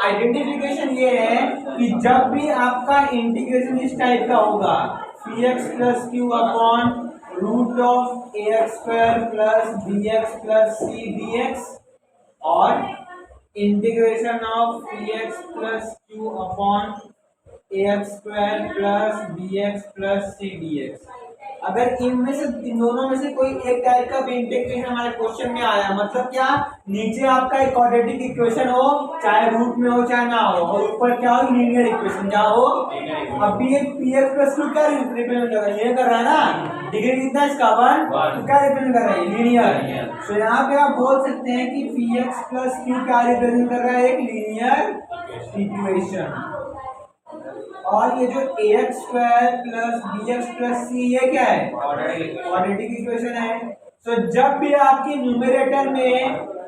Identification ये है कि जब भी आपका इंटीग्रेशन इस टाइप का होगा P X plus Q upon root of A X square plus B X plus C D X और integration of P X plus Q upon A X square plus B X plus C D X, अगर इनमें से इन दोनों में से कोई एक type का भी इंटीग्रेशन हमारे क्वेश्चन में आया, मतलब क्या, नीचे आपका एक क्वाड्रेटिक इक्वेशन हो, चाहे रूट में हो चाहे ना हो, और ऊपर क्या हो, लीनियर इक्वेशन क्या हो। अब ये पी एक्स प्लस क्यू क्या रिप्रेजेंट कर रहा है, ये कर रहा है ना, डिग्री कितना इसका 1, तो क्या रिप्रेजेंट कर रहा है, लीनियर। तो यहाँ पे आप बोल सकते हैं कि पी एक्स प्लस क्यू क्या रिप्रेजेंट कर रहा है, एक लीनियर इक्वेशन। और ये जो A X square plus B X plus C ये क्या है, क्वाड्रेटिक इक्वेशन है। तो जब भी आपकी न्यूमरेटर में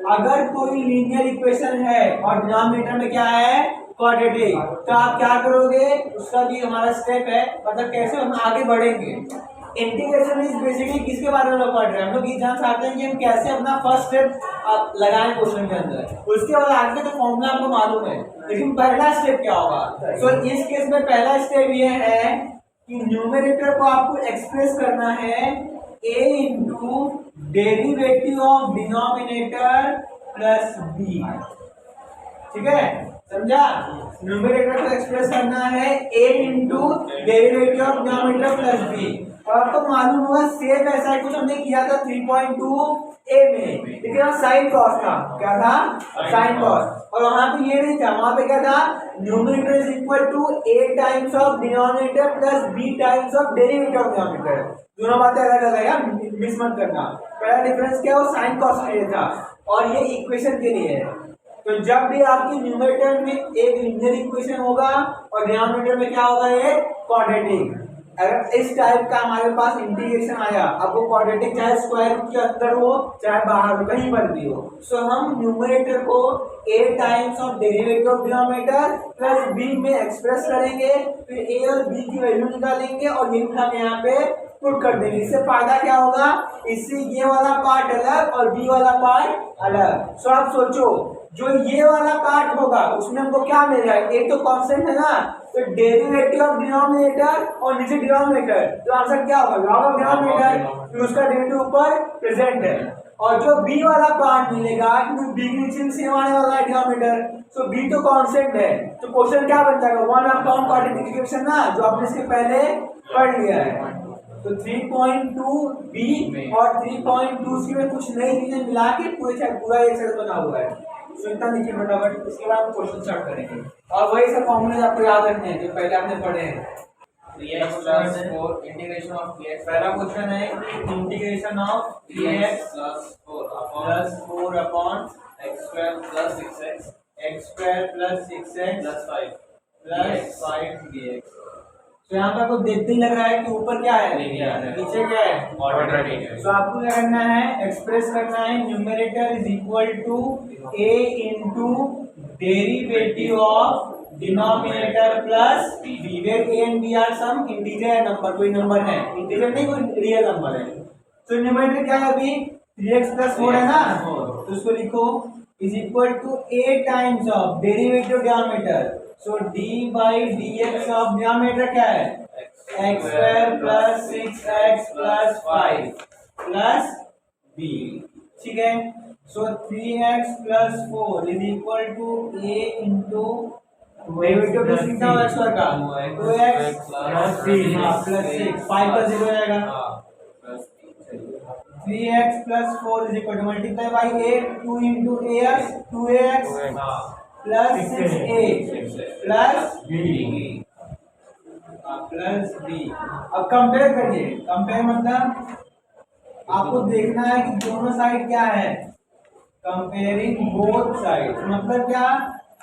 अगर कोई लीनियर इक्वेशन है और डिनोमिनेटर में क्या है, क्वाड्रेटिक, तो आप क्या करोगे, उसका भी हमारा स्टेप है, मतलब कैसे हम आगे बढ़ेंगे। इंटीग्रेशन इज बेसिकली किसके बारे में लोग पढ़ रहे हैं, हम लोग ये जान चाहते हैं कि हम कैसे अपना फर्स्ट स्टेप लगाएं क्वेश्चन के अंदर, उसके बाद आगे तो फॉर्मूला आपको मालूम है, लेकिन पहला स्टेप क्या होगा। सो इस केस में पहला स्टेप ये है कि न्यूमरेटर को आपको एक्सप्रेस करना है a into derivative of denominator plus b, ठीक है, समझा। न्यूमरेटर को एक्सप्रेस करना है a into derivative of denominator plus b, और आपको मालूम होगा सेम ऐसा कुछ हमने किया था 3.2 ए में, लेकिन साइन कॉस था, क्या था, साइन कॉस, और वहां पे ये नहीं था, वहां पे क्या था, numerator is equal to a times of denominator plus b times of derivative of denominator. दोनों बातें अलग अलग है, मिस मत करना। पहला डिफरेंस क्या है, वो साइन कॉस के लिए था, और ये इक्वेशन के लिए है। तो जब भी आपकी न्यूमरेटर में एक लीनियर इक्वेशन होगा और डिनोमिनेटर में क्या होगा, एक क्वाड्रेटिक, अगर इस टाइप का हमारे पास इंटीग्रेशन आया, अब वो क्वाड्रेटिक चाहे स्क्वायर रूट के अंदर हो चाहे बाहर हो, कहीं पर भी हो, सो हम न्यूमरेटर को a times of derivative of denominator plus b में एक्सप्रेस करेंगे, फिर a और b की वैल्यू निकालेंगे और ये हम यहाँ पे पुट कर देंगे। इससे फायदा क्या होगा, इससे ये वाला पार्ट अलग और b वाला पार्ट अलग। सो आप सोचो, जो ये वाला पार्ट होगा उसमें हमको क्या मिल रहा है, एक तो कांस्टेंट है ना, तो डेरिवेटिव ऑफ डिनोमिनेटर और नीचे डिनोमिनेटर, तो आंसर क्या होगा, लॉग ऑफ डिनोमिनेटर, फिर उसका डेरिवेटिव ऊपर प्रेजेंट है। और जो b वाला पार्ट मिलेगा, क्योंकि b के नीचे सेम आने वाला है डिनोमिनेटर, तो b तो कांस्टेंट है, तो क्वेश्चन क्या बन जाएगा, 1 अपॉन क्वाड्रेटिक इक्वेशन ना, जो आपने इसके पहले पढ़ लिया है। तो 3.2 b और 3.2 c में कुछ नई चीजें मिला के पूरा एक सेट बना हुआ है। तो इतना लिखिए फटाफट, इसके बाद हम क्वेश्चन स्टार्ट करेंगे, और वही सब फॉर्मूले आपको याद रखने हैं जो पहले आपने पढ़े हैं। इंटीग्रेशन ऑफ px, पहला क्वेश्चन है integration of px plus 4 upon x square plus 6x, x square plus 6x plus 5 dx। तो यहाँ पे आपको देखते ही लग रहा है कि ऊपर क्या है, नीचे क्या है, क्वाड्रेटिक है। तो आपको क्या करना है, एक्सप्रेस करना है numerator is equal to a into derivative of denominator plus b, where a and b are some integer number, कोई नंबर है, इंटीजर नहीं कोई रियल नंबर है। तो न्यूमरेटर क्या है, अभी 3x प्लस 4 है ना, तो उसको लिखो is equal to a times of derivative denominator, so d by dx of denominator क्या है, x square plus 6x plus 5 plus b, ठीक है। So 3x plus 4 is equal to a into derivative plus कितना होगा, x का 2x plus 6, 5 का 0 आएगा, 3x plus 4 is equal to multiply by 8, 2 into ax 2ax plus 6a plus b। अब compare करिए, compare मतलब आपको देखना है कि दोनों साइड क्या है, कंपेयरिंग बोथ साइड, मतलब क्या,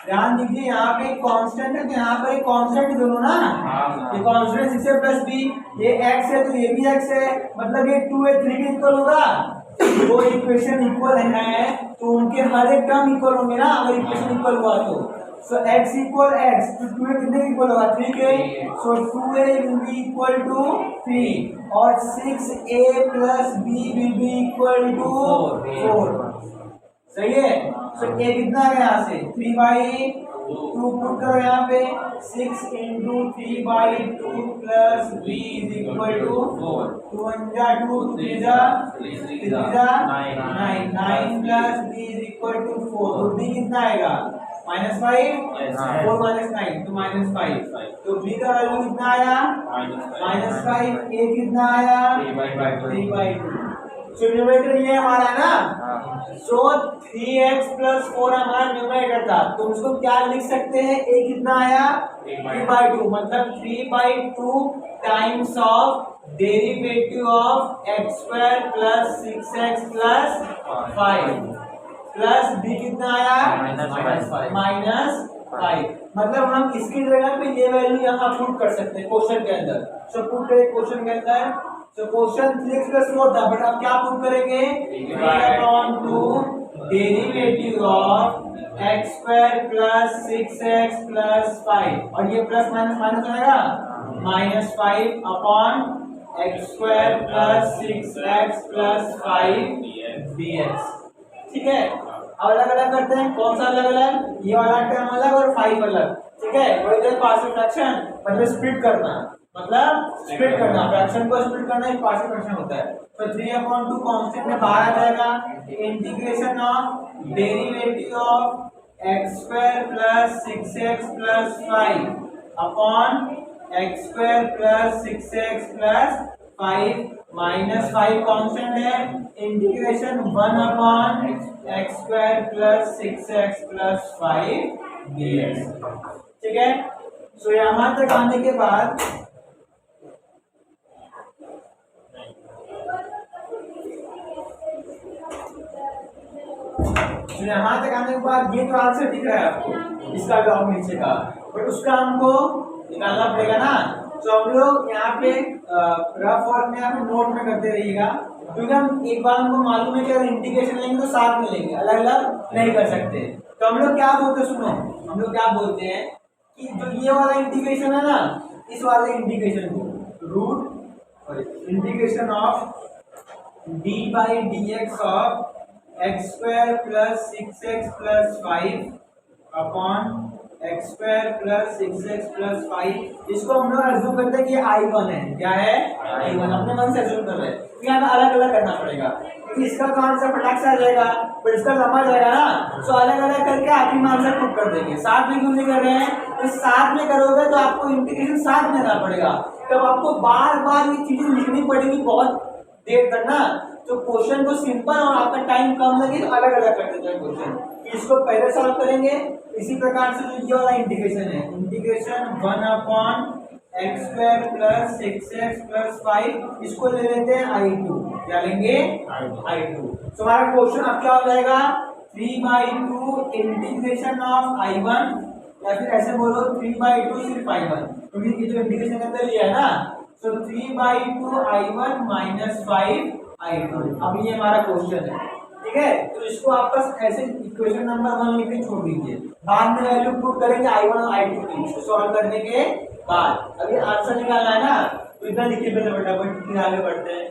ध्यान दीजिए यहाँ पे कांस्टेंट है तो यहाँ पर एक कांस्टेंट दोनों ना, ये कांस्टेंट 6 प्लस b, ये x है तो ये भी x है, मतलब ये 2a 3 के इक्वल होगा। दो इक्वेशन इक्वल है तो उनके हर एक टर्म इक्वल होंगे ना, अगर इक्वेशन इक्वल हुआ तो। सो x इक्वल x, तो 2a कितने इक्वल होगा, 3 के, so 2a will be equal to 3 और 6a plus b will be equal to 4। सही है। सो a कितना है यहाँ से 3 बाई टू पुट करो यहाँ पे 6 into 3/2 plus b is equal to 4 2 1 जा 2 3 जा 9 plus b is equal to 4 तो b कितना आएगा -5 4 - 9 तो -5 तो b का वैल्यू कितना आया -5 a कितना आया 3/2 सो न्यूमरेटर ये हमारा ना सो 3x + 4 हमारा न्यूमरेटर था तो उसको क्या लिख सकते हैं a कितना आया 3/2 मतलब 3/2 times of derivative of x² + 6x + 5 plus b कितना आया -5 मतलब हम इसकी जगह पे ये वैल्यू यहाँ पुट कर सकते हैं क्वेश्चन के अंदर सो पुट करें क्वेश्चन के अंदर सो क्वेश्चन 3x + 4 था बट अब क्या पुट करेंगे 3/2 डेरिवेटिव ऑफ x² + 6x + 5 और ये प्लस माइनस माइनस हो जाएगा -5 अपॉन x² + 6x + 5 dx ठीक है अब अलग अलग करते हैं कौन सा अलग अलग ये वाला टर्म अलग और 5 अलग ठीक है वही जो पार्शियल फ्रैक्शन मतलब स्प्लिट करना फ्रैक्शन को स्प्लिट करना एक पार्शियल फ्रैक्शन होता है तो 3/2 कांस्टेंट में बाहर आ जाएगा integration of derivative of x² + 6x + 5 upon x² + 6x + 5 -5 constant है इंटीग्रेशन 1 x² + 6x + 5 dx ठीक है सो यहां तक आने के बाद ये तो आंसर दिख रहा है आपको इसका जवाब नीचे का बट उसका हमको निकालना पड़ेगा ना तो हम लोग यहाँ पे रफ वर्क में आप नोट में करते रहिएगा क्योंकि हम एक बार हमको मालूम है कि अगर इंटीग्रेशन लेंगे तो साथ में लेंगे अलग अलग नहीं कर सकते तो हम लोग क्या बोलते सुनो हम लोग क्या बोलते हैं कि जो ये वाला इंटीग्रेशन है ना इस वाले इंटीग्रेशन को root integration of d/dx of x² + 6x + 5 upon x² + 6x + 5 इसको हम लोग अज्यूम करते हैं कि ये I1 है क्या है I1 अपने मन से अज्यूम कर रहे हैं तो यहाँ अलग अलग करना पड़ेगा क्योंकि इसका तो आंसर फटाक से आ जाएगा पर इसका लंबा जाएगा ना तो अलग अलग करके आखिरी में आंसर पुट कर देंगे साथ में क्यों नहीं कर रहे हैं तो साथ में करोगे तो आपको इंटीग्रेशन साथ में करना पड़ेगा तब आपको बार बार ये चीजें लिखनी पड़ेगी बहुत देर तक ना तो क्वेश्चन को सिंपल और आपका टाइम कम लगे तो अलग अलग कर देते हैं क्वेश्चन इसको पहले सॉल्व करेंगे इसी प्रकार से जो ये वाला इंटीग्रेशन है इंटीग्रेशन 1 x² + 6x + 5 इसको ले लेते हैं I2 क्या लेंगे I2 तो हमारा क्वेश्चन अब क्या हो जाएगा 3/2 इंटीग्रेशन ऑफ I1 या फिर ऐसे बोलो 3/2 सिर्फ I1 क्योंकि ये जो इंटीग्रेशन के अंदर लिया है ना तो 3/2 I1 - 5 I2 अब ये हमारा क्वेश्चन है ठीक है तो इसको आप बस ऐसे इक्वेशन नंबर 1 लिख के छोड़ दीजिए बाद में वैल्यू पुट करेंगे I1 और I2 की इसको सॉल्व करने के बाद अभी आंसर निकालना है ना तो इतना लिखिए पहले फटाफट फिर आगे बढ़ते हैं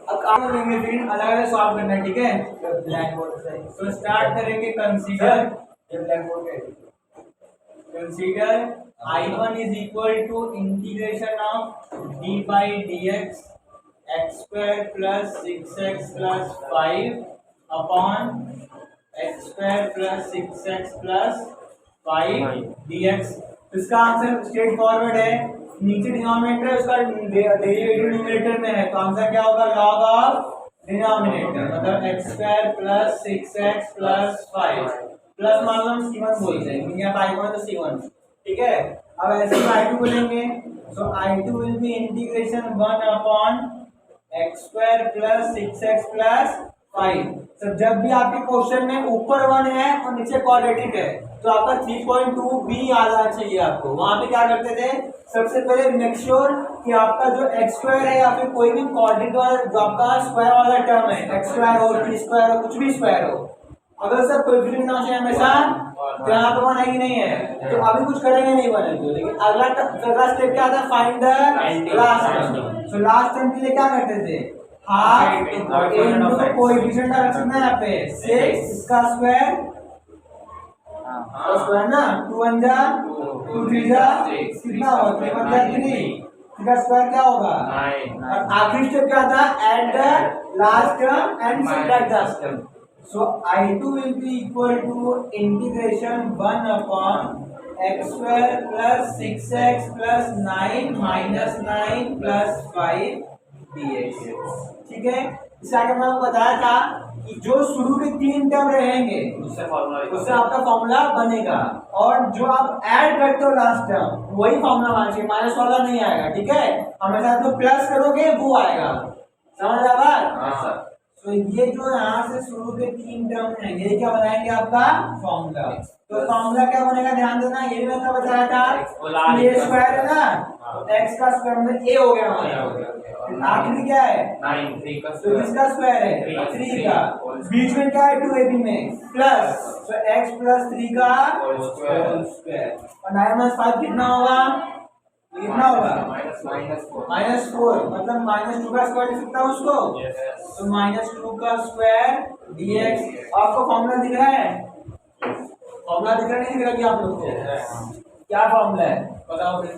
अब काम लेंगे फिर अलग अलग सॉल्व करना है ठीक है ब्लैक बोर्ड से तो स्टार्ट करेंगे consider black board consider I1 is equal to integration of d/dx x² + 6x + 5 upon x² + 6x + 5 dx इसका आंसर स्ट्रेट फॉरवर्ड है नीचे डिनोमिनेटर है उसका डेरिवेटिव न्यूमरेटर में है तो आंसर क्या होगा log ऑफ डिनोमिनेटर मतलब x² + 6x + 5 प्लस मान लो c1 बोलते हैं क्योंकि यहाँ I1 तो c1 ठीक है अब ऐसे I2 को लेंगे सो I2 will B integration 1 x² + 6x + 5 sir जब भी आपके क्वेश्चन में ऊपर 1 है और नीचे क्वाड्रेटिक है तो आपका 3.2 भी याद आना चाहिए आपको वहां पे क्या करते थे सबसे पहले मेक श्योर कि आपका जो x² है या फिर कोई भी क्वाड्रेटिक वाला जो आपका स्क्वायर वाला टर्म है x² हो t² हो कुछ भी स्क्वायर हो अगर सर कोएफिशिएंट ना हो हमेशा तो यहाँ पे 1 है कि नहीं है तो अभी कुछ करेंगे नहीं बनेगा लेकिन अगला स्टेप क्या था find the last term so last term के लिए क्या करते थे हाफ इनटू कोएफिशिएंट का रखना है यहाँ पे 6 इसका स्क्वायर तो स्क्वायर ना, 2 1 जा 2 3 जा कितना होगा, 3 1 जा 3, इसका स्क्वायर क्या होगा 9। और आखिरी स्टेप क्या था, add the last term and subtract the term. So I2 will be equal to integration 1 upon x square plus 6x plus 9 minus 9 plus 5 dx। ठीक है, इससे आगे मैंने बताया था कि जो शुरू के 3 टर्म रहेंगे उससे आपका फॉर्मूला बनेगा, और जो आप ऐड करते हो लास्ट टर्म वही फॉर्मूला आना चाहिए, माइनस वाला नहीं आएगा। ठीक है, हमेशा तो प्लस करोगे वो आएगा, समझ आ बात। तो ये जो यहाँ से शुरू के 3 टर्म है ये क्या बनाएंगे आपका फॉर्मूला। तो फॉर्मूला क्या बनेगा, ध्यान देना, ये भी मैंने बताया था, a स्क्वायर है ना, x का स्क्वायर मतलब a हो गया हमारा, आखिरी क्या है 9, 3 का स्क्वायर, तो किसका स्क्वायर है 3 का, बीच में क्या है 2ab में प्लस, तो x प्लस 3 का होल स्क्वायर, और 9 - 5 कितना होगा, कितना होगा -4, मतलब -2 का स्क्वायर लिख सकता हूँ उसको, तो -2 का स्क्वायर dx। आपको फॉर्मूला दिख रहा है, फॉर्मूला दिख रहा नहीं दिख रहा कि आप लोग को क्या फॉर्मूला है बताओ फिर।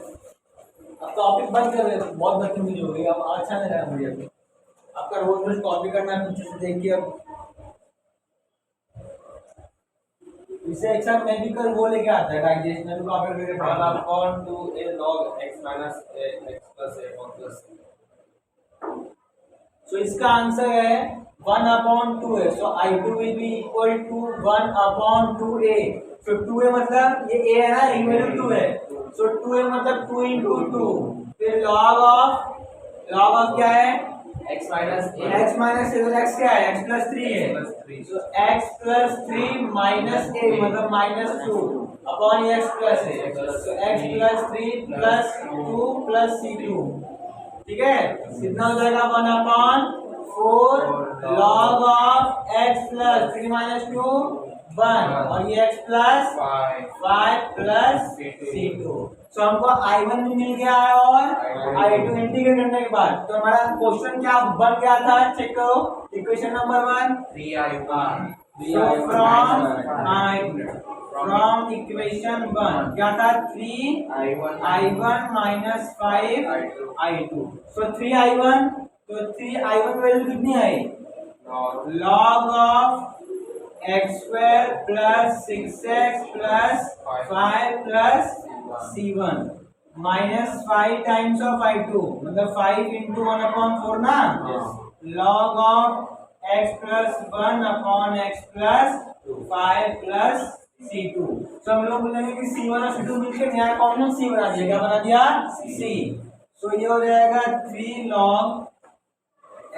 अब टॉपिक बंद कर रहे, बहुत बदतमीजी हो गई, अब अच्छा नहीं लगा मुझे। अभी आपका रोज रोज कॉपी करना है पीछे से देख के, अब इसे एग्जाम में भी कल वो लेके आता है डाइजेस्ट में, तो कॉपी करके पढ़ा upon 2a log x minus a x plus a और प्लस। सो इसका आंसर है 1 अपॉन 2 है, so I2 will be equal to 1 upon 2a। So 2a मतलब ये a है ना, ये वैल्यू 2 है, सो 2a मतलब 2 into 2, फिर log ऑफ क्या है x minus a, x क्या है, x plus 3 है, so x plus 3 minus a मतलब -2 upon x plus a, so x plus 3 plus 2 plus c2। ठीक है, कितना हो जाएगा 1 upon 4 log of x plus 3 minus 2 1, और ये x plus 5 plus c2। तो हमको I1 भी मिल गया है और I2 इंटीग्रेट करने के बाद तो हमारा क्वेश्चन क्या बन गया था, चेक करो, equation number 1 3I1। From equation 1 क्या था, 3I1 minus 5I2। सो 3I1, तो 3I1 वैल्यू कितनी आई, log of x square plus 6x plus 5 plus c1 minus 5 times of I2 मतलब 5 into 1 अपॉन 4 ना, log of x plus 1 upon x plus 5 plus c2। तो हम लोग बोलेंगे कि c1 और c2 मिलकर नया कॉम्बिनेशन c बना दिया, क्या बना दिया c। तो ये हो जाएगा 3 log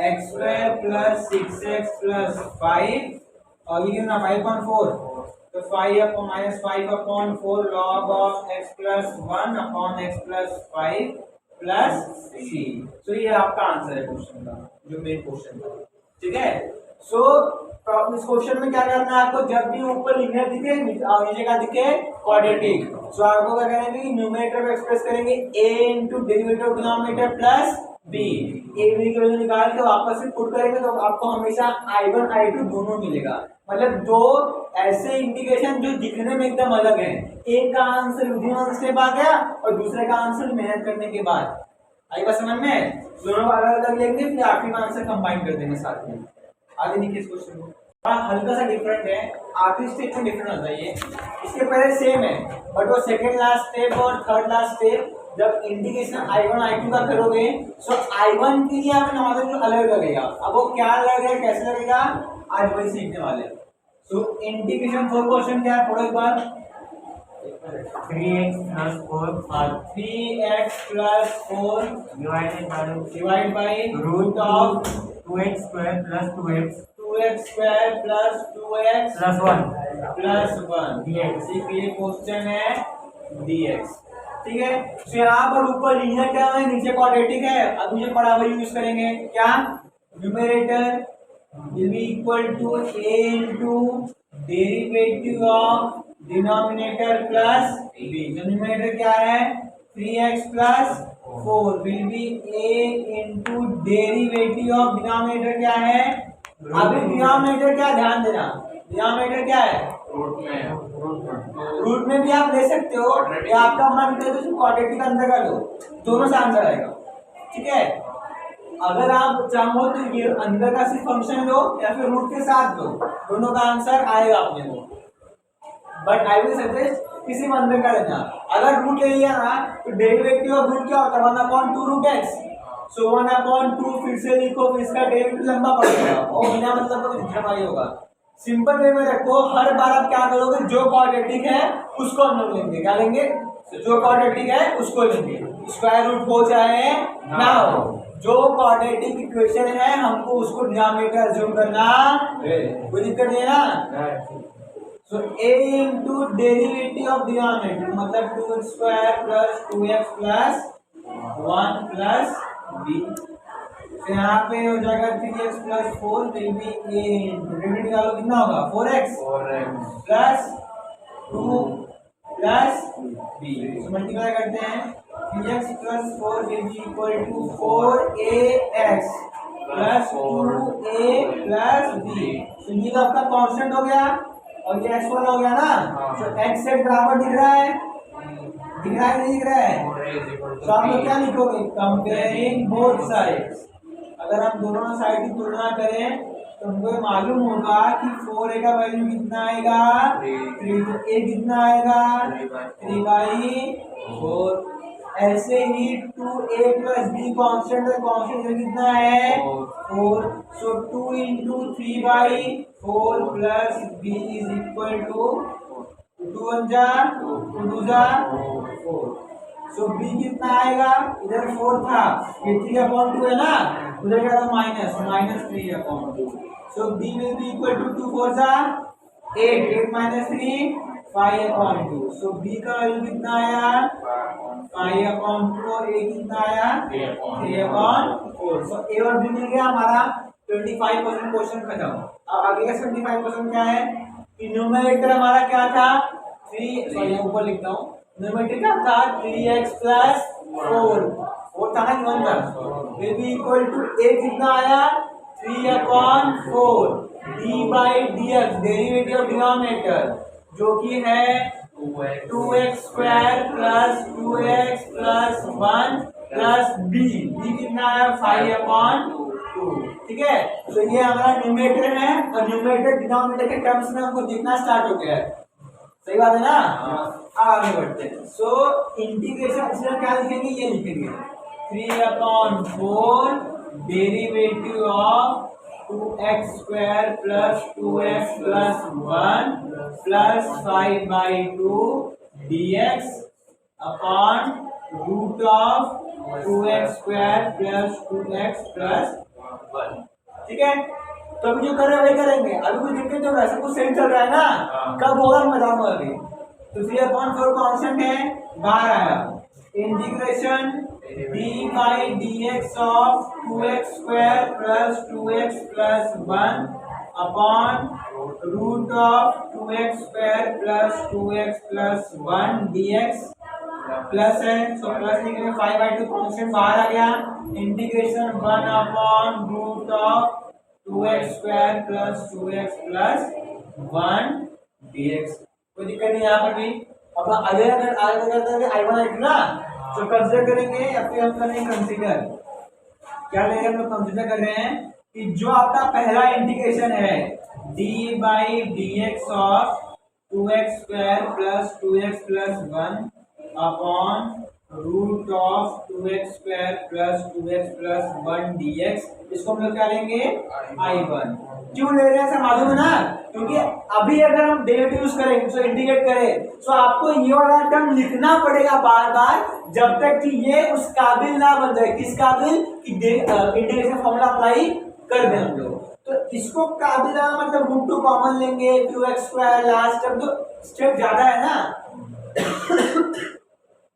x square plus 6x plus 5, और ये कितना 5/4, तो 5 upon 4 log of x plus 1 upon x plus 5 plus c। तो ये आपका आंसर है क्वेश्चन का, जो मेन क्वेश्चन था। ठीक है, सो इस क्वेश्चन में क्या करना है आपको, जब भी ऊपर लीनियर दिखे और नीचे का दिखे क्वाड्रेटिक, सो आपको क्या करेंगे कि न्यूमरेटर में एक्सप्रेस करेंगे a into derivative of denominator plus b, a b की वैल्यू निकाल के वापस से पुट करेंगे तो आपको हमेशा I1 I2 दोनों मिलेगा। मतलब दो ऐसे इंटीग्रेशन जो दिखने में एकदम अलग है, एक का आंसर विदिन वन स्टेप आ गया और दूसरे का आंसर मेहनत करने के बाद। आई बात समझ में, दोनों अलग अलग लेंगे फिर आखिरी का आंसर कंबाइन कर देंगे साथ में। आगे देखिए इस क्वेश्चन को, हल्का सा डिफरेंट है, आखिरी स्टेप में डिफरेंट होता है, ये इसके पहले सेम है बट वो सेकंड लास्ट स्टेप और थर्ड लास्ट स्टेप जब इंटीग्रेशन I1 I2 का करोगे, सो I1 के लिए आपने नॉलेज जो अलग लगेगा, अब वो क्या लगेगा कैसे लगेगा आज वही सीखने वाले। सो इंटीग्रेशन फॉर क्वेश्चन क्या है, थोड़ा एक बार 3x plus 4 3x plus 4 divided by root of 2x square plus 2x square plus 2x plus 1 dx। ये क्वेश्चन है dx। ठीक है, तो यहाँ पर ऊपर लीनियर टर्म है, नीचे क्वाड्रेटिक है, अब मुझे बराबर यूज करेंगे, क्या numerator will be equal to a into derivative of denominator plus b। तो न्यूमरेटर क्या है 3x plus 4 will be a into derivative of denominator क्या है, अभी डिनोमिनेटर क्या ध्यान देना, डिनोमिनेटर क्या है रूट में भी आप ले सकते हो, या आपका मन करे तो क्वाड्रेटिक अंदर का लो, दोनों से आंसर आएगा। ठीक है, अगर आप चाहो तो ये अंदर का सिर्फ फंक्शन लो या फिर रूट के साथ लो, दोनों का आंसर आएगा अपने को। बट आई विल सजेस्ट किसी में अंदर का लेना। अगर रूट ले लिया ना तो डेरिवेटिव ऑफ रूट क्या होता है, 1/2 रूट एक्स। सो 1/2 फिर से लिखो, फिर इसका डेरिवेटिव लंबा पड़ेगा और बिना मतलब का कुछ जमा ही होगा। सिंपल वे में रखो, हर बार आप क्या करोगे, जो क्वाड्रेटिक है उसको हम लोग लेंगे। क्या लेंगे? जो क्वाड्रेटिक है उसको लेंगे, स्क्वायर रूट हो चाहे ना हो। जो क्वाड्रेटिक इक्वेशन है हमको उसको डिनोमिनेटर अज्यूम करना, कोई दिक्कत नहीं है ना। सो a into derivative of denominator मतलब 2x² plus 2x plus 1 plus b। तो यहाँ पे हो जाएगा 3x plus 4 will be a into derivative निकालो, कितना होगा 4x प्लस 2 प्लस b। तो मल्टीप्लाई करते हैं, 3x plus 4 will be equal to 4ax plus 2a plus b। तो ये तो आपका कांस्टेंट हो गया और ये x वाला हो गया ना। तो x से बराबर दिख रहा है, दिख रहा है नहीं दिख रहा है? तो आप लोग क्या लिखोगे, कंपेयरिंग बोथ साइड्स। अगर हम दोनों साइड की तुलना करें तो हमको मालूम होगा कि 4a का वैल्यू कितना आएगा 3, तो a कितना आएगा 3/4। ऐसे ही 2a प्लस b कांस्टेंट है, कांस्टेंट कितना है 4। So 2 into 3/4 plus b is equal to 2 1 जा 2 जा 4। सो b कितना आएगा, इधर 4 था, ये 3/2 है ना, उधर क्या था -3/2। So b will be equal to 2 4 जा 8, 8 - 3 5/2। सो b का वैल्यू कितना आया 5/2 और a कितना आया 3/4। सो a और b मिल गया हमारा 25% क्वेश्चन खत्म। अब आगे का 25% क्या है कि न्यूमरेटर हमारा क्या था 3, सॉरी ऊपर लिखता हूँ, न्यूमरेटर क्या था 3x प्लस 4 था ना, 1 था, will be equal to a कितना आया 3/4 d/dx डेरिवेटिव ऑफ डिनोमिनेटर जो कि है 2x² plus 2x plus 1 plus b कितना है 5/2। ठीक है, तो ये हमारा न्यूमरेटर है और न्यूमरेटर डिनोमिनेटर के टर्म्स में हमको दिखना स्टार्ट हो गया है। सही बात है ना। अब आगे बढ़ते हैं। सो इंटीग्रेशन इसमें क्या लिखेंगे, ये लिखेंगे 3/4 derivative of 2x² plus 2x plus 1 plus 5/2 dx upon root of 2x² plus 2x plus 1। ठीक है, तो अभी जो कर रहे हैं वही करेंगे, अभी कोई दिक्कत नहीं हो रहा है, सब कुछ सही चल रहा है ना। कब होगा मैं बताऊंगा अभी। तो 3/4 कांस्टेंट है, बाहर आया integration d/dx of 2x² plus 2x plus 1 upon root of 2x² plus 2x plus 1 dx plus है, सो प्लस लिखेंगे 5/2 कांस्टेंट बाहर आ गया, integration 1 upon root of 2x² plus 2x plus 1 dx। कोई दिक्कत नहीं यहाँ पर भी। अब अगर I1 I2 ना तो कंसीडर करेंगे या फिर हम करेंगे कंसीडर, क्या लेंगे हम लोग कंसीडर कर रहे हैं कि जो आपका पहला इंटीग्रेशन है d/dx of 2x² plus 2x plus 1 upon root of 2x² plus 2x plus 1 dx, इसको हम लोग क्या लेंगे I1। क्यों ले रहे हैं ऐसा मालूम है ना, क्योंकि अभी अगर हम डेरिवेटिव यूज करें तो इंटीग्रेट करें तो आपको ये वाला टर्म लिखना पड़ेगा बार बार जब तक कि ये उस काबिल ना बन जाए। किस काबिल कि इंटीग्रेशन फॉर्मूला अप्लाई कर दें हम लोग। तो इसको काबिल मतलब √2 कॉमन लेंगे, 2x² लास्ट टर्म, तो स्टेप ज्यादा है ना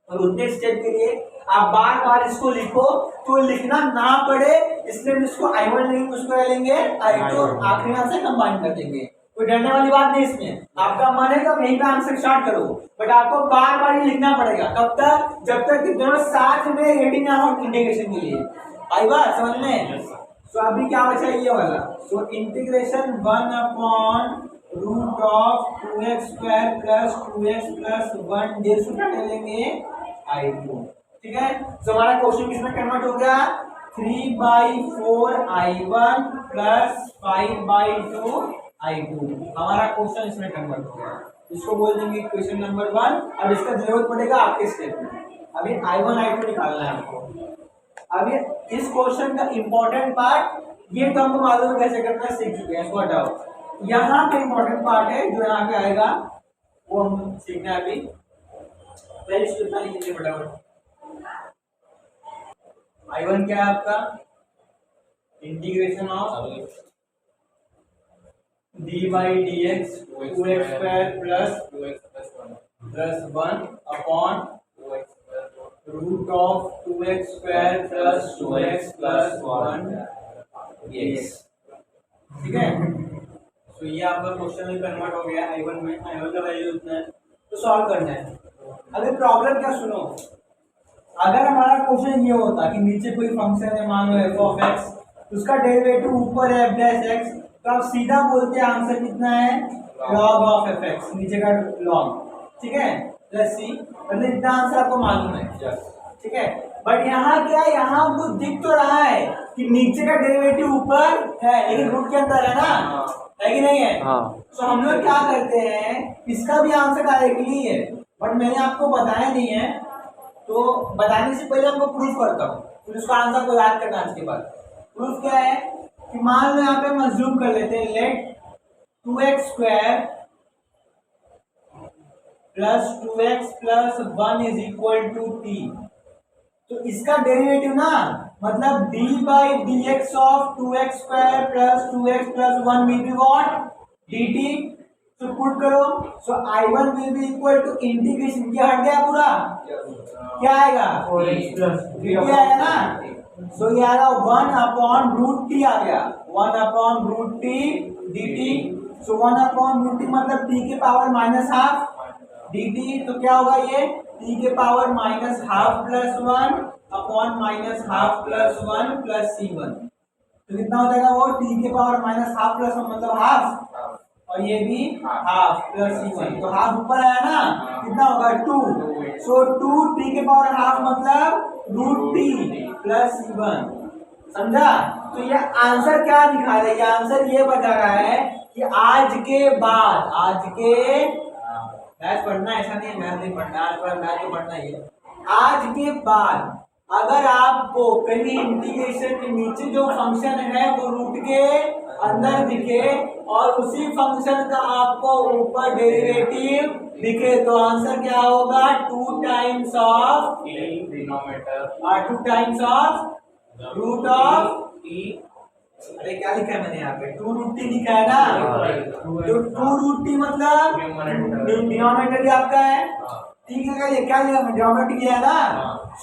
और उतने स्टेप के लिए आप बार बार इसको लिखो तो लिखना ना पड़े, इसलिए हम इसको I1 लेंगे, उसको लेंगे I2, आखिरी में से कंबाइन कर देंगे। कोई डरने वाली बात नहीं इसमें, आपका मन है तो यहीं पे आंसर स्टार्ट करो, बट आपको बार बार ये लिखना पड़ेगा। कब तक, जब तक कि दोनों साथ में रेडी ना हो इंटीग्रेशन के लिए। आई बात समझ में। सो अभी क्या बचा ये वाला, so integration 1 upon root of 2x² plus 2x plus 1 del से क्या ले लेंगे i2। ठीक है, तो हमारा क्वेश्चन किसमें कन्वर्ट हो गया 3/4 i1 प्लस 5/2 i2। हमारा क्वेश्चन इसमें कन्वर्ट हो गया, इसको बोल देंगे क्वेश्चन नंबर 1। अब इसका जरूरत पड़ेगा आपके स्टेप में। अभी i1 i2 निकालना है आपको। अभी इस क्वेश्चन का इंपॉर्टेंट पार्ट ये तो हमको मालूम है कैसे करना है, सीख चुके हैं, इसको हटाओ। यहाँ पे इंपॉर्टेंट पार्ट है जो यहाँ पे आएगा वो हम सीखना है अभी। पहले इसको इतना लिख लीजिए फटाफट। i1 क्या है आपका integration of D by D X 2x² plus 1 upon root of 2x² plus 2x plus 1 dx। ठीक है, तो ये आपका क्वेश्चन में कन्वर्ट हो गया i1 में। i1 का वैल्यू इतना है, तो सॉल्व करना है। अभी प्रॉब्लम क्या सुनो, अगर हमारा क्वेश्चन ये होता कि नीचे कोई फंक्शन है मान लो f(x), उसका डेरिवेटिव ऊपर है f'(x), तो आप सीधा बोलते हैं आंसर कितना है log ऑफ f(x), नीचे का log। ठीक है, प्लस c, मतलब इतना आंसर आपको मालूम है। ठीक है, बट यहाँ क्या है, यहाँ हमको दिख तो रहा है कि नीचे का डेरिवेटिव ऊपर है लेकिन रूट के अंदर है ना, है कि नहीं है? तो हम लोग क्या करते हैं, इसका भी आंसर डायरेक्टली है बट मैंने आपको बताया नहीं है, तो बताने से पहले हमको प्रूफ करता हूँ, फिर उसका आंसर को याद करना। इसके बाद प्रूफ क्या है कि मान लो यहाँ पे हम अज्यूम कर लेते हैं let 2x² plus 2x plus 1 is equal to t। तो इसका डेरिवेटिव ना मतलब d by D X of 2x² plus 2x plus 1 will be what dt। तो पुट करो, so i1 will be equal to integration, क्या हट गया पूरा, क्या आएगा 4x प्लस dt आएगा ना, सो ये आएगा 1 अपॉन रूट t आ गया, 1 अपॉन रूट t dt। सो 1 अपॉन रूट t मतलब t के पावर माइनस हाफ dt, तो क्या होगा ये t के power minus half plus 1 upon minus half plus 1 plus c1। तो कितना हो जाएगा वो t के पावर माइनस हाफ प्लस 1 मतलब हाफ, और ये भी हाफ प्लस c1, तो हाफ ऊपर आया ना, कितना होगा 2। सो 2 t के पावर हाफ मतलब रूट t प्लस c1, समझा? तो ये आंसर क्या दिखा रहा है, ये आंसर ये बता रहा है कि आज के बाद, आज के मैथ पढ़ना ऐसा नहीं है, मैथ नहीं पढ़ना, आज पर मैथ तो पढ़ना ही है। आज के बाद अगर आपको कहीं इंटीग्रेशन के नीचे जो फंक्शन है वो रूट के अंदर दिखे और उसी फंक्शन का आपको ऊपर डेरिवेटिव दिखे, तो आंसर क्या होगा 2 times of denominator 2 times of root of t। अरे क्या लिखा है मैंने यहाँ पे 2 रूट t लिखा है ना, तो 2 रूट t मतलब डिनोमिनेटर आपका है, ठीक है, ये क्या लिखा है डिनोमिनेटर किया है ना,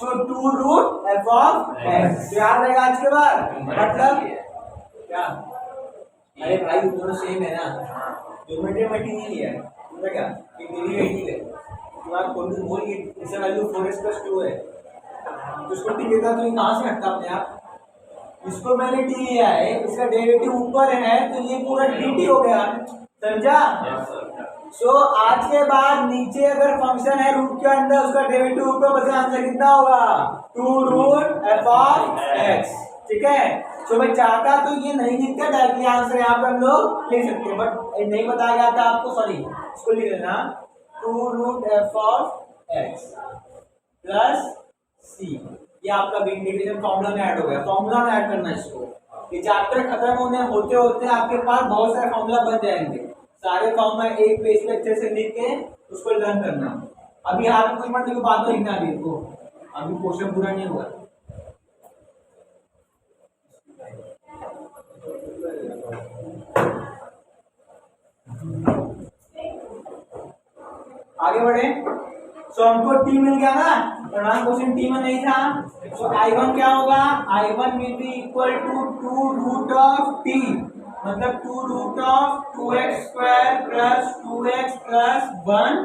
सो 2 रूट f ऑफ x। याद रहेगा आज के बाद मतलब क्या, अरे भाई दोनों सेम है ना, डिनोमिनेटर में t नहीं लिया है, समझा क्या, ये डेरिवेटिव है, तो आप कोई बोलिए इसका वैल्यू 4x प्लस 2 है, तो इसको t लेता तो ये कहाँ से हटता अपने आप, इसको मैंने t लिया है, इसका डेरिवेटिव ऊपर है तो ये पूरा dt हो गया, समझा? सो आज के बाद नीचे अगर फंक्शन है रूट के अंदर उसका डेरिवेटिव ऊपर, बस आंसर कितना होगा 2 रूट f ऑफ x। ठीक है, सो मैं चाहता तो ये नहीं लिखते डायरेक्टली आंसर यहाँ पे हम लोग लिख सकते हैं, बट नहीं बताया गया था आपको, सॉरी इसको लिख लेना 2 root f of x plus c। ये आपका इंटीग्रेशन फॉर्मूला में ऐड हो गया, फॉर्मूला में ऐड करना है इसको। ये चैप्टर खत्म होने होते होते आपके पास बहुत सारे फॉर्मूला बन जाएंगे, सारे फॉर्मूला एक पेज पे अच्छे से लिख के उसको लर्न करना। अभी यहाँ पे कुछ मतलब बात तो लिखना, अभी को अभी क्वेश्चन पूरा नहीं हुआ। आगे बढ़े, सो हमको t मिल गया ना, प्रणाम क्वेश्चन t में नहीं था, सो i1 क्या होगा, i1 will be equal to 2 root of t मतलब 2 root of 2x² plus 2x plus 1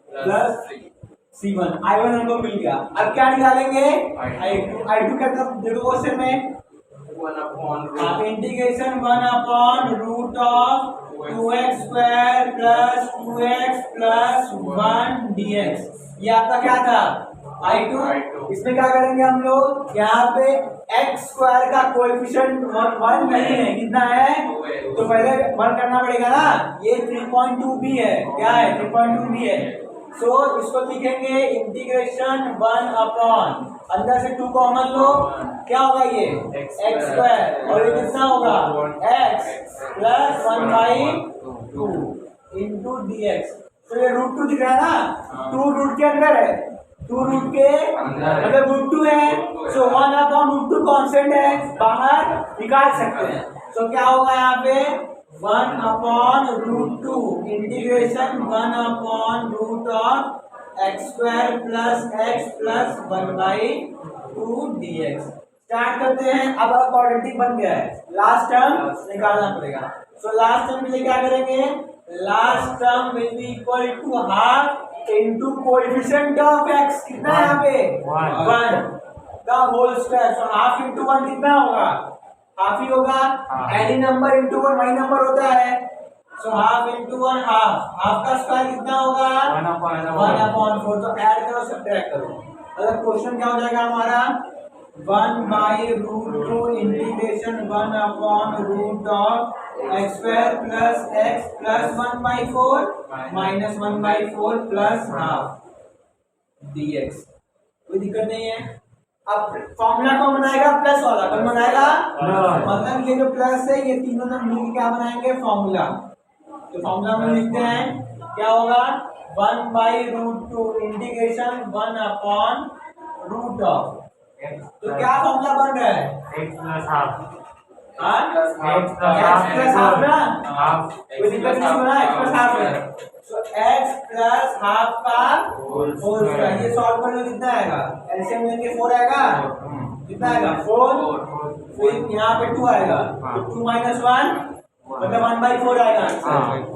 plus c1। i1 हमको मिल गया, अब क्या निकालेंगे i2। i2 क्या था देखो क्वेश्चन में आप इंटीग्रेशन 1/√ऑफ 2x square plus 2x plus 1 dx, ये आपका क्या था I2। इसमें क्या करेंगे हम लोग, यहाँ पे x स्क्वायर का कोएफिशिएंट 1 नहीं है, कितना है, तो पहले 1 करना पड़ेगा ना। ये 3.2 भी है, क्या है 3.2 भी है। सो इसको लिखेंगे इंटीग्रेशन 1 अंदर से 2 कॉमन लो, क्या होगा ये x स्क्वायर, और ये कितना होगा x प्लस 1/2 इंटू dx। तो ये √2 दिख रहा है ना, 2 रूट के अंदर है, 2 रूट के मतलब √2 है। सो 1/√2 कांस्टेंट है, बाहर निकाल सकते हैं। तो क्या होगा यहाँ पे 1/√2 इंटीग्रेशन 1/√ऑफ x square plus x plus 1/2 dx। Start करते हैं। अब क्वाड्रेटिक बन गया है, लास्ट टर्म निकालना पड़ेगा। सो लास्ट टर्म के लिए क्या करेंगे, last term will be equal to half into coefficient of x, कितना है यहाँ पे 1 का whole square. So half into 1 कितना होगा, हाफ ही होगा। एनी नंबर इनटू 1 वही नंबर होता है। सो हाफ इनटू 1 हाफ, हाफ का स्क्वायर कितना होगा 1/4। तो ऐड करो सब्ट्रैक्ट करो, मतलब क्वेश्चन क्या हो जाएगा हमारा 1/√2 इंटीग्रेशन 1/√ऑफ x square plus x plus 1/4 minus 1/4 plus half dx। कोई दिक्कत नहीं है। अब फॉर्मूला कौन बनाएगा, प्लस वाला कौन बनाएगा, मतलब ये जो प्लस है ये तीनों ना मिलकर क्या बनाएंगे फॉर्मूला। तो फॉर्मूला में लिखते हैं क्या होगा 1/√2 इंटीग्रेशन 1/√ऑफ। तो क्या फॉर्मूला बन रहा है x plus half, x plus half ना, कोई दिक्कत नहीं होना, x प्लस हाफ है। तो x प्लस हाफ का होल स्क्वायर, ये सॉल्व करने कितना आएगा, एलसीएम लेंगे 4 आएगा, कितना आएगा 4, फिर यहाँ पे 2 आएगा, तो 2 माइनस 1 मतलब 1/4 आएगा।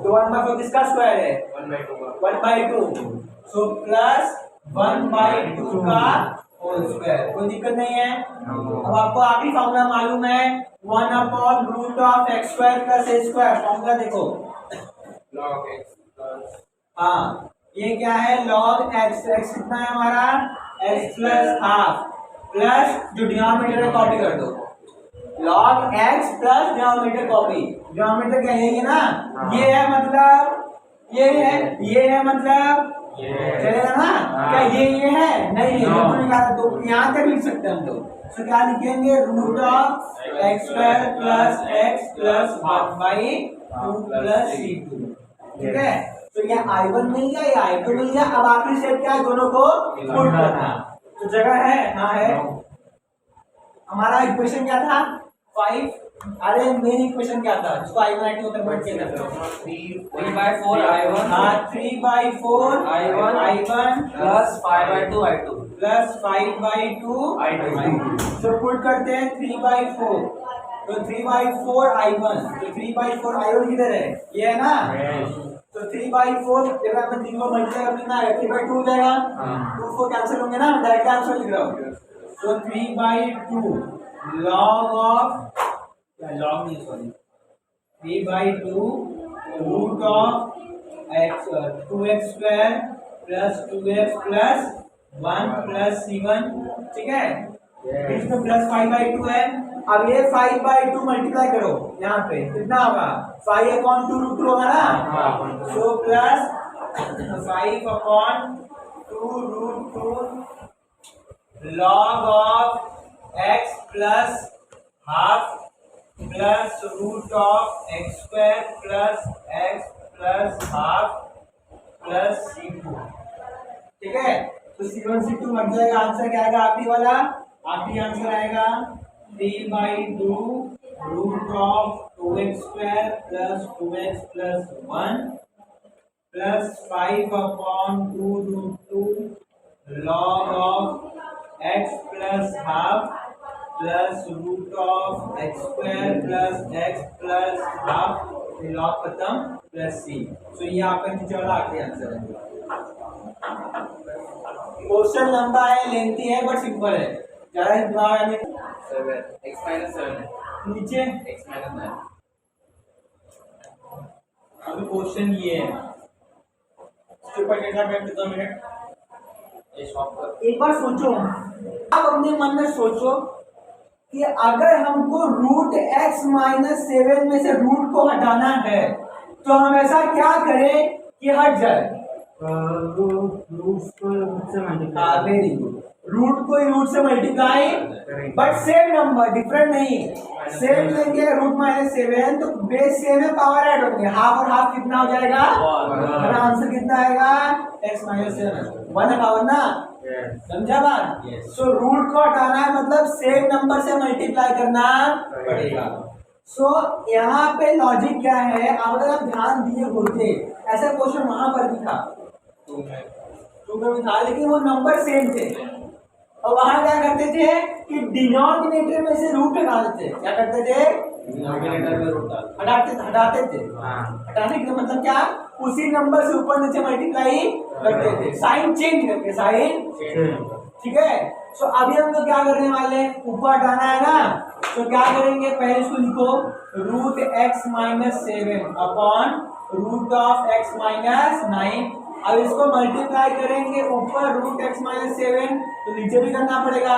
तो 1/4 किसका स्क्वायर है 1/2। सो प्लस 1/2 का होल स्क्वायर, कोई दिक्कत नहीं है। अब आपको आखिरी फॉर्मूला मालूम है 1/√ऑफ x square plus a square. Formula देखो log x प्लस, हाँ ये क्या है log x, x कितना है हमारा x प्लस हाफ प्लस जो डिनोमिनेटर है कॉपी कर दो, log x plus denominator copy, denominator क्या है ये ना, ये है मतलब ये है मतलब चलेगा ना, क्या ये है नहीं है, तो निकाला तो यहाँ तक लिख सकते हैं हम लोग। तो क्या लिखेंगे √of x square plus x plus 1/2 plus c2, ठीक है। तो ये I1 मिल गया, ये I2 मिल गया। अब आखिरी स्टेप क्या है, दोनों को पुट करना। तो जगह है, हाँ है। हमारा इक्वेशन क्या था 5, अरे मेन इक्वेशन क्या था जिसको I1 I2 कन्वर्ट किया था 3/4 I1, हाँ 3/4 I1 plus 5/2 I2 plus 5/2 I2। तो पुट करते हैं 3/4, तो 3/4 I1, तो 3/4 I1 किधर है, ये है ना। तो 3/4 जगह में 3 को मल्टीप्लाई कर देना है 3/2 हो जाएगा, 2 को कैंसिल होंगे ना, डायरेक्ट आंसर लिख रहा हूँ। तो 3/2 log ऑफ, लॉग नहीं sorry 3/2 root of x 2x square plus 2x plus 1 plus c1, ठीक है। इसमें प्लस 5/2 है। अब ये 5/2 मल्टीप्लाई करो, यहाँ पे कितना होगा 5/2 √2 होगा ना, so plus 5/2 √2 log of x plus half plus root of x square plus x plus half plus c2, ठीक है। तो c1 c2 बन जाएगा, आंसर क्या आएगा आखिरी वाला, आखिरी आंसर आएगा 3/2 root of 2x square plus 2x plus 1 plus 5/2 √2 log of x plus half plus root of x square plus x plus half, log खत्म प्लस c। तो ये आपका नीचे वाला आखिरी आंसर है। क्वेश्चन लंबा है, लेंथी है, बट सिंपल है, ज्यादा दिमाग 7 x minus 7 है नीचे x minus 9 अभी क्वेश्चन ये है, इसके ऊपर कैसा करते 2 मिनट ये शॉप पर एक बार सोचो, अब अपने मन में सोचो कि अगर हमको रूट x माइनस 7 में से रूट को हटाना है तो हम ऐसा क्या करें कि हट जाए। वेरी गुड, रूट को रूट से multiply, but same number, different नहीं, सेम लेंगे रूट माइनस 7 तो बेस सेम है, पावर ऐड होंगे, हाफ और हाफ कितना हो जाएगा, और आंसर कितना आएगा x माइनस 7 1 है पावर ना, समझा बात। सो रूट को हटाना है मतलब सेम नंबर से मल्टीप्लाई करना पड़ेगा। सो यहाँ पे लॉजिक क्या है, अगर आप ध्यान दिए होते, ऐसा क्वेश्चन वहां पर भी था, 2 में भी था, लेकिन वो नंबर सेम थे, और वहां क्या करते थे कि डिनोमिनेटर में से रूट हटा देते, क्या करते थे, डिनोमिनेटर में रूट डाल हटाते थे। हटाने का मतलब क्या, उसी नंबर से ऊपर नीचे मल्टीप्लाई करते थे, साइन चेंज करके, साइन, ठीक है। सो अभी हम लोग क्या करने वाले हैं, ऊपर हटाना है ना, तो क्या करेंगे, पहले इसको लिखो root x minus 7 upon root of x minus 9। अब इसको मल्टीप्लाई करेंगे ऊपर रूट x माइनस 7 तो नीचे भी करना पड़ेगा,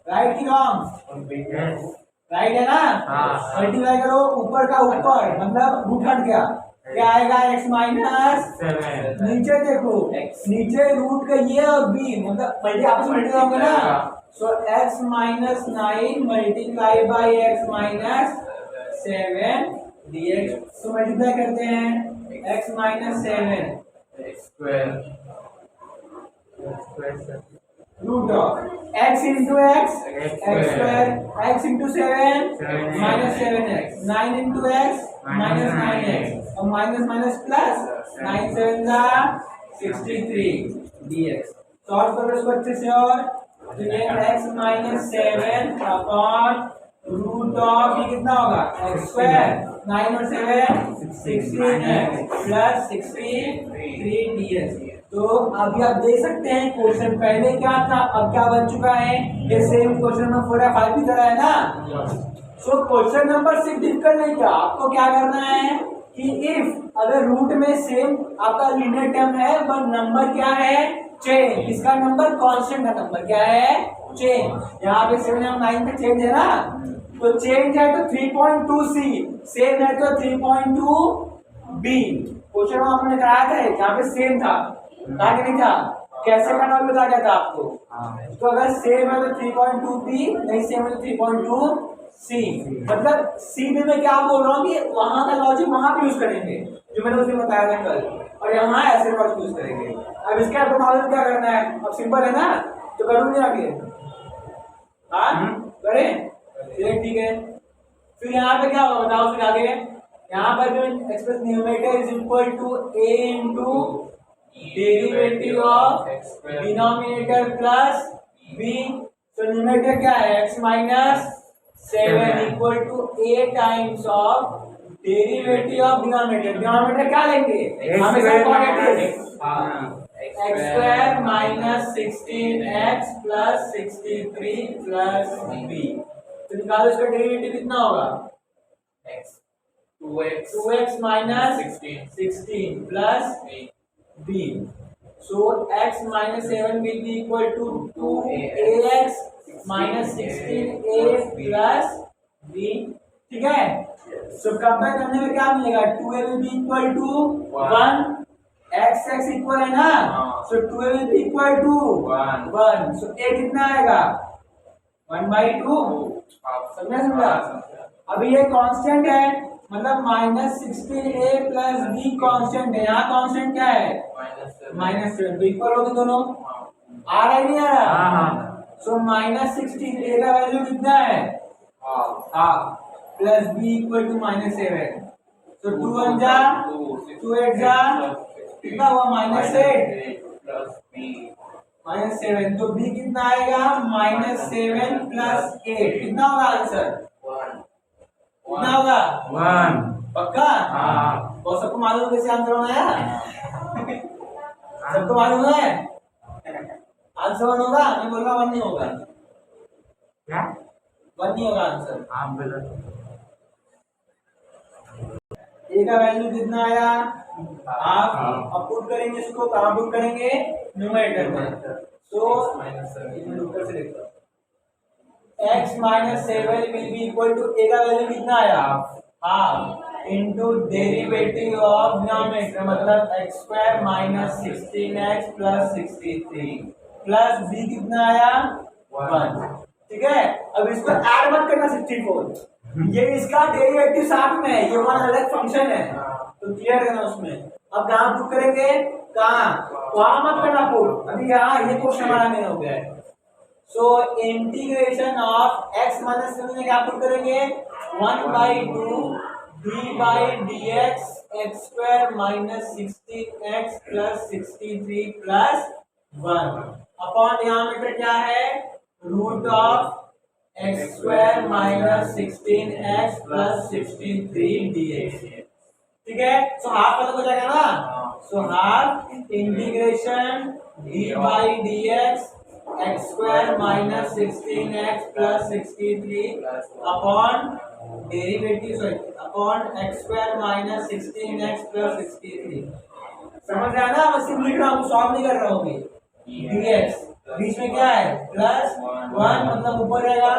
राइट की रॉन्ग, राइट है ना। मल्टीप्लाई करो ऊपर का ऊपर मतलब रूट हट गया, क्या आएगा x माइनस 7, नीचे देखो नीचे रूट का ये और b मतलब मल्टी आपस में मल्टीप्लाई होंगे ना, so x minus 9 multiply by x minus 7 dx। तो मल्टीप्लाई करते हैं x minus 7 root of x into x square, x into 7 minus 7x, 9 into x minus 9x, और माइनस माइनस प्लस 9 7 जा 63 dx। सॉल्व करो इसको अच्छे से, और तो ये x minus 7 upon root of ये कितना होगा x स्क्वायर, 9 और 7 16x प्लस 63 dx। तो अभी आप देख सकते हैं क्वेश्चन पहले क्या था अब क्या बन चुका है, ये सेम क्वेश्चन नंबर 4 या 5 की तरह है ना। सो क्वेश्चन नंबर 6 डिफिकल्ट नहीं था, आपको क्या करना है कि इफ अगर रूट में सेम आपका लीनियर टर्म है पर नंबर क्या है चेंज, इसका नंबर कांस्टेंट का नंबर क्या है चेंज, यहाँ पे 7 और 9 पे चेंज है ना, तो चेंज है तो 3.2c, सेम है तो 3.2b। क्वेश्चन आपने कराया था जहाँ पे सेम था, था कि नहीं था, कैसे करना बता गया था आपको। तो अगर सेम है तो 3.2b, नहीं सेम है तो 3.2c, मतलब सी में क्या बोल रहा हूँ कि वहां का लॉजिक वहां पे यूज करेंगे जो मैंने उसे बताया था कल, और यहाँ ऐसे लॉजिक यूज करेंगे। अब इसके आपको मालूम क्या करना है, अब सिंपल है ना, तो करूंगे आगे, हाँ करें, ठीक है। फिर यहाँ पे क्या होगा बताओ, फिर आगे यहाँ पर जो express numerator is equal to a into derivative of denominator plus b। तो न्यूमरेटर क्या है x minus 7 equal to a times of derivative of denominator, denominator क्या लेंगे हमेशा positive, x square minus 16x plus 63 plus b। तो निकालो इसका derivative कितना होगा, x 2x minus 16 plus b। So x minus 7 will be equal to 2ax minus 16a plus b, ठीक है। सो कंपेयर करने में क्या मिलेगा, 2a will be equal to 1, x इक्वल है ना, so 2a will be equal to 1, so a कितना आएगा 1/2, समझा। अभी ये कांस्टेंट है मतलब minus 16a plus b constant है, यहाँ कांस्टेंट क्या है -7, तो इक्वल होगी दोनों, आ रहा है नहीं आ रहा, सो माइनस 16a का वैल्यू कितना है half plus b equal to -7, तो 2 1 जा 2 8 जा कितना हुआ -8 -7, तो b कितना आएगा -7 प्लस 8, कितना होगा आंसर, कितना होगा 1, पक्का। और सबको मालूम है कैसे आंसर होना है, सबको मालूम है आंसर 1 होगा, मैं बोल रहा 1 नहीं होगा, क्या 1 नहीं होगा आंसर। आप गलत। ए का वैल्यू कितना आया हाफ। अब पुट करेंगे इसको, कहाँ पुट करेंगे, न्यूमरेटर में। सो ऊपर से देखता हूँ x minus 7 will be equal to A का वैल्यू कितना आया half into derivative of denominator मतलब x square minus 16x plus 63 plus b कितना आया 1। ठीक है, अब इसको ऐड मत करना 64, ये इसका डेरिवेटिव साथ में है, ये वन अलग फंक्शन है, तो क्लियर है ना उसमें। अब कहाँ पुट करेंगे, कहाँ वहां मत करना पुट, अभी यहाँ ये क्वेश्चन हमारा मेन हो गया है। So integration of x minus में क्या पुट करेंगे 1/2 d by D x square minus 16x plus 63 plus 1 upon यहाँ में क्या है root of x square minus 16x plus 63 dx। ठीक है, सो हाफ अलग हो जाएगा ना, so half integration d by D x square minus 16x plus 63 upon derivative sorry upon x square minus 16x plus 63। समझ आया ना, मैं सिर्फ लिख रहा हूँ, सॉल्व नहीं कर रहा हूँ dx बीच में क्या है प्लस 1 मतलब ऊपर रहेगा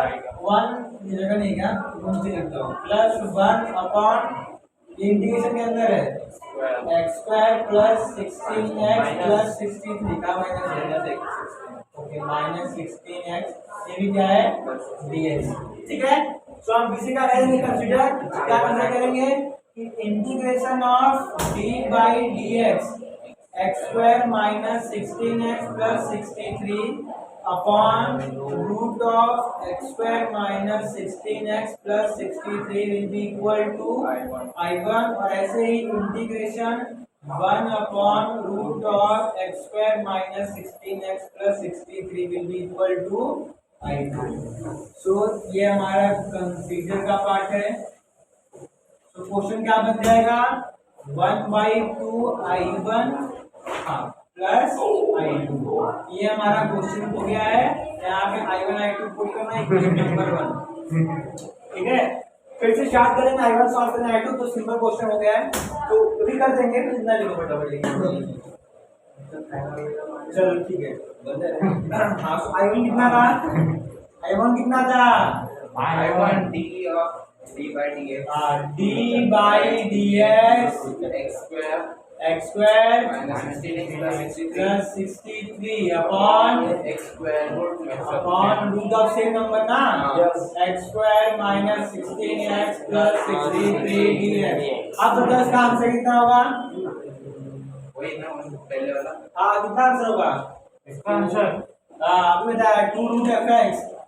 1 जगह नहीं क्या मुझे लिखता हूँ प्लस 1 अपॉन इंटीग्रेशन के अंदर है x square plus 16x plus 63 का माइनस ओके माइनस 16x ये भी क्या है dx। ठीक है, सो हम किसी का करेंगे कंसीडर, क्या कंसीडर करेंगे कि integration of d by D x x square minus 16x plus 63 upon root of x square minus 16x plus 63 will be equal to I1 और ऐसे ही integration 1 upon root of x square minus 16x plus 63 will be equal to I2। So ये हमारा consider का part है। तो question क्या बन जाएगा 1/2 I1 प्लस I2, ये हमारा क्वेश्चन हो गया है। यहाँ पे I1 I2 पुट करना है इक्वेशन नंबर 1। ठीक है, फिर से स्टार्ट करेंगे I1 सॉल्व करना I2, तो सिंपल क्वेश्चन हो गया है, तो अभी कर देंगे, फिर इतना लिखो फटाफट। चलो ठीक है, हाँ तो I1 कितना था, I1 कितना था I1 d by dx d by D x x square minus 16x plus 63 upon x square upon root of same number ना x square minus 16x plus 63 dx। अब बताओ इसका आंसर कितना होगा, वही ना पहले वाला। हाँ कितना आंसर होगा इसका आंसर आपने बताया 2 रूट एफ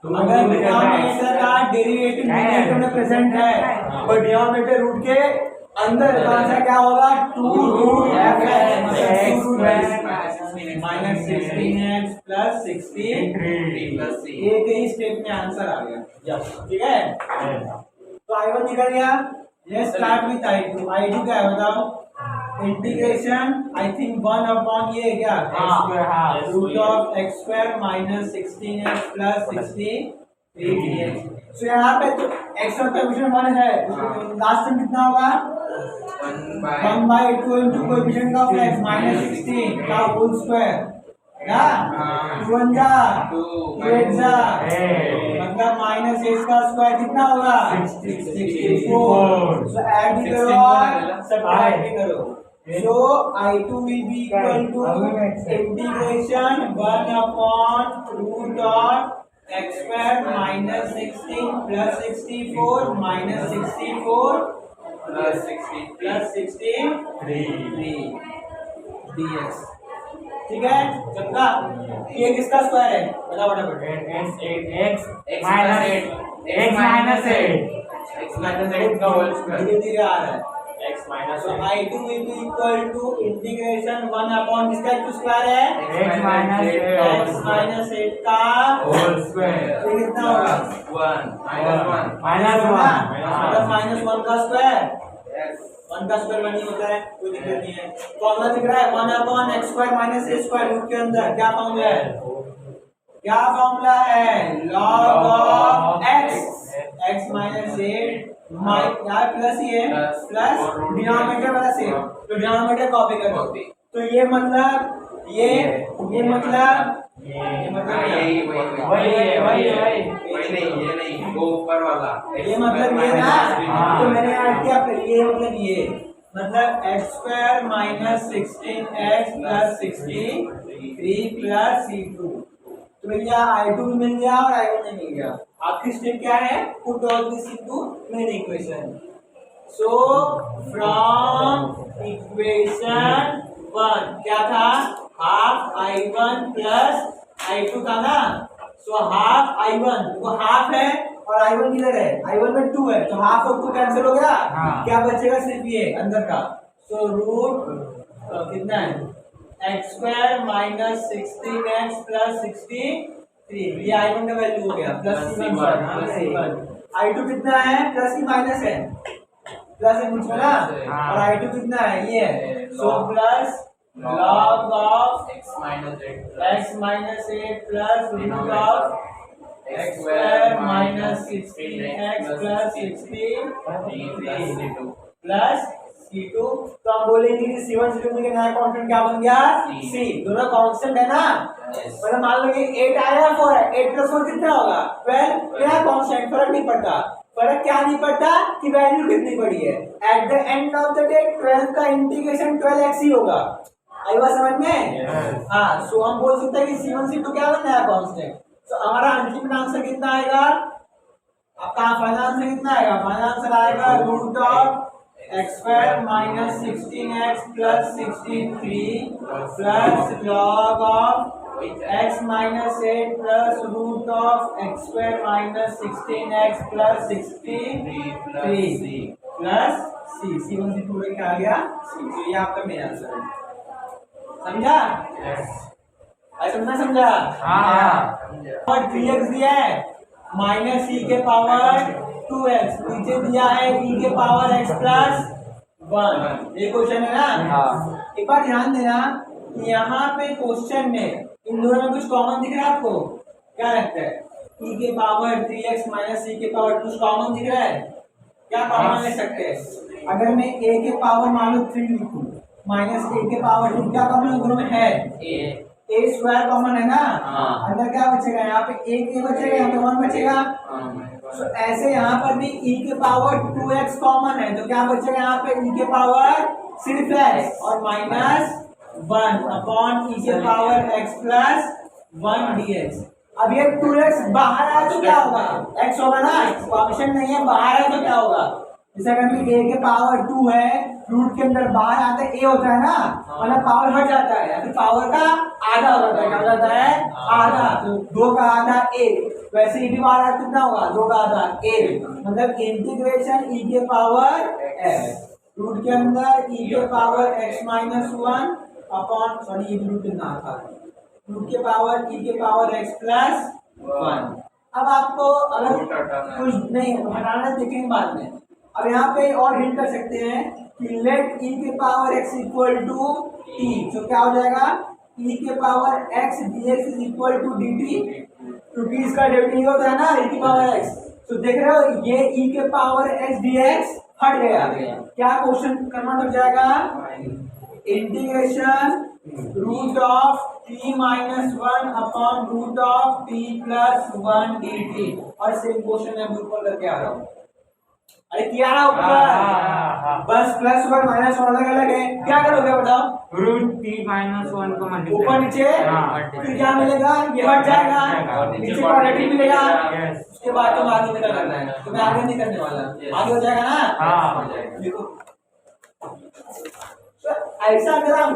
अगर डिनोमिनेटर का डेरिवेटिव न्यूमरेटर में प्रेजेंट है और डिनोमिनेटर रूट के अंदर का आंसर क्या होगा 2 root f minus 16x plus 63 plus c, एक ही स्टेप में आंसर आ गया। ठीक है, तो I1 निकल गया। Let's start with I2। I2 क्या है बताओ, इंटीग्रेशन आई थिंक 1 अपॉन ये क्या root of x square minus 16x plus 63 dx। So यहाँ पे तो x और कोएफिशिएंट 1 है, लास्ट में कितना होगा 1/2 into coefficient of x minus 16 का होल स्क्वायर ना 2 1 जा 2 8 जा मतलब माइनस 8 का स्क्वायर कितना होगा 64। सो ऐड भी करो और सब्ट्रैक्ट भी करो। So I2 will be equal to integration 1 upon root of x square minus 16 plus 64 minus 64 plus 63 dx। ठीक है, चलता ये किसका स्क्वायर है बता फटाफट x माइनस 8 का होल स्क्वायर धीरे धीरे आ रहा है। x minus So I2 will be equal to integration 1 upon किसका स्क्वायर है x माइनस 8 का होल स्क्वायर। ये कितना होगा 1 माइनस 1 का स्क्वायर 1 का स्क्वायर 1 ही होता है, कोई दिक्कत नहीं है। फॉर्मूला दिख रहा है 1 upon x square minus a square root के अंदर क्या फॉर्मूला है क्या फॉर्मूला है? Log of x minus 8 plus ये प्लस डिनोमिनेटर वाला सेम, तो डिनोमिनेटर कॉपी कर दो। तो ये मतलब ये मतलब ये मतलब ये ना, तो मैंने ऐड किया फिर ये मतलब ये मतलब x square minus 16x plus 63 plus C2। तो भैया I2 भी मिल गया और I1 भी मिल गया। आखिरी स्टेप क्या है? Put all this into main equation. So from equation 1 क्या था? हाफ I1 प्लस I2 था ना, सो हाफ I1 वो हाफ है और I1 किधर है? I1 में 2 है, तो हाफ और 2 कैंसिल हो गया। क्या बचेगा? सिर्फ ये अंदर का। सो रूट कितना है? X square minus 16x plus 63, ये I1 का वैल्यू हो गया प्लस C1। I2 कितना है? प्लस की माइनस है, प्लस है मुझको ना, और I2 कितना है? ये है। So plus log of x minus 8 plus root of x square minus 16x plus 63 plus C2। तो हम बोलेंगे कि C1 C2 में नया कांस्टेंट क्या बन गया? C। दोनों कांस्टेंट है ना, मतलब मान लो कि 8 आया 4 है, 8 प्लस 4 कितना होगा? 12। क्या कांस्टेंट? फर्क नहीं पड़ता। फर्क क्या नहीं पड़ता कि वैल्यू कितनी पड़ी है। At the end of the day 12 का इंटीग्रेशन 12x ही होगा। आई बात समझ में? हाँ, सो हम बोल सकते हैं कि C1 C2 क्या बन नया कांस्टेंट। तो हमारा अंतिम आंसर कितना आएगा? आपका फाइनल आंसर कितना आएगा? फाइनल आंसर आएगा root of x square minus 16x plus 63 plus log of x minus 8 plus root of x square minus 16x plus 63 plus C1 C2 क्या आ गया? C। ये आपका मेन आंसर है। समझा? समझा? और 3x दिया है माइनस e के पावर 2x, नीचे दिया है e के पावर x प्लस 1। ये क्वेश्चन है ना। एक बार ध्यान देना कि यहाँ पे क्वेश्चन में इन दोनों में कुछ कॉमन दिख रहा है आपको? क्या लगता है? e के पावर 3x माइनस e के पावर 2 कॉमन दिख रहा है? क्या कॉमन ले सकते हैं? अगर मैं a के पावर मान लो 3 लिखूं माइनस a के पावर 2, क्या कॉमन दोनों में है? a स्क्वायर कॉमन है ना, अंदर क्या बचेगा? यहाँ पे एक a बचेगा, यहाँ पे 1 बचेगा। तो ऐसे यहाँ पर भी e के पावर 2x कॉमन है, तो क्या बचेगा यहाँ पे? e के पावर सिर्फ x और माइनस 1 अपॉन e के पावर x प्लस 1 dx। अब ये 2x बाहर आया तो क्या होगा? x होगा ना, ऑप्शन नहीं है, बाहर आया तो क्या होगा? जैसे अगर a के पावर 2 है, रूट के अंदर बाहर आता है a होता है ना, मतलब पावर हट जाता है, फिर पावर का आधा हो जाता है। क्या हो जाता है? आधा। तो 2 का आधा 1, वैसे ही भी बाहर आता कितना होगा? 2 का आधा 1, मतलब इंटीग्रेशन e के पावर x, रूट के अंदर e के power x minus 1 upon sorry ये रूट कितना आता है? रूट के पावर e के पावर x प्लस 1। अब आपको अगर कुछ नहीं हटाना देखेंगे बाद में। अब यहाँ पे और हिंट कर सकते हैं कि लेट e के power x equal to t, तो क्या हो जाएगा? e के power x dx is equal to dt। तो t इसका डेरिवेटिव होता है ना e की पावर x, तो देख रहे हो ये e के पावर x dx हट गया। क्या क्वेश्चन कन्वर्ट हो जाएगा? Integration root of t minus 1 upon root of t plus 1 dt। और सेम क्वेश्चन मैं ऊपर करके आ रहा हूँ। अरे किया ना ऊपर, बस प्लस और माइनस अलग अलग है। क्या करोगे बताओ? रूट t माइनस 1 को मल्टीप्लाई ऊपर नीचे फिर क्या मिलेगा? ये हट जाएगा, नीचे क्वाड्रेटिक मिलेगा। उसके बाद तो आगे निकल करना है, तो मैं आगे नहीं करने वाला, आगे हो जाएगा ना। देखो ऐसा अगर आप